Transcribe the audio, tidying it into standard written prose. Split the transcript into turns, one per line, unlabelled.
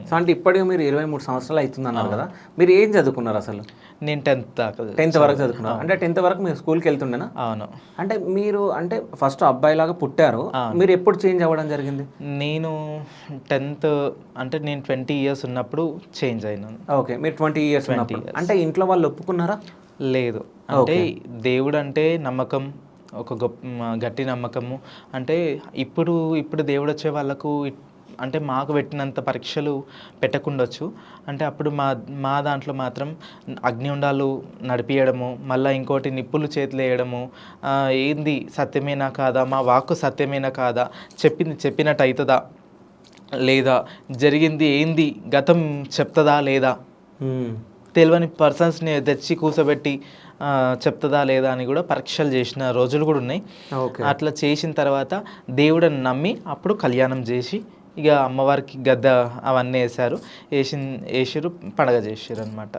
So అంటే ఇప్పటికి మీరు 23 సంవత్సరాలు అవుతుంది అన్నారు కదా, మీరు ఏం చదువుకున్నారు అసలు?
నేను 10th దాకా
10th వరకు చదువుకున్నారు. అంటే 10th వరకు మీరు స్కూల్కి వెళ్తుండేనా?
అవును.
అంటే మీరు అంటే ఫస్ట్ అబ్బాయిలాగా పుట్టారు, మీరు ఎప్పుడు చేంజ్ అవ్వడం జరిగింది?
నేను 10th అంటే నేను 20 ఇయర్స్ ఉన్నప్పుడు చేంజ్ అయినాను.
ఓకే, మీరు 20 ఇయర్స్ ఉన్నప్పుడు. అంటే ఇంట్లో వాళ్ళు ఒప్పుకున్నారా?
లేదు, అంటే దేవుడు అంటే నమ్మకం, ఒక గట్టి నమ్మకము. అంటే ఇప్పుడు దేవుడు వచ్చే వాళ్ళకు అంటే మాకు పెట్టినంత పరీక్షలు పెట్టకుండొచ్చు. అంటే అప్పుడు మా దాంట్లో మాత్రం అగ్నిగుండాలు నడిపియడము, మళ్ళీ ఇంకోటి నిప్పులు చేతులు వేయడము, ఏంది సత్యమేనా కాదా, మా వాక్కు సత్యమేనా కాదా, చెప్పినట్టు అవుతుందా లేదా, జరిగింది ఏంది గతం చెప్తుందా లేదా, తెలియని పర్సన్స్ని తెచ్చి కూర్చోబెట్టి చెప్తుందా లేదా అని కూడా పరీక్షలు చేసిన రోజులు కూడా ఉన్నాయి. అట్లా చేసిన తర్వాత దేవుడిని నమ్మి అప్పుడు కళ్యాణం చేసి ఇక అమ్మవారికి గద్ద అవన్నీ వేసారు, వేసిరు పండగ చేసారు అనమాట.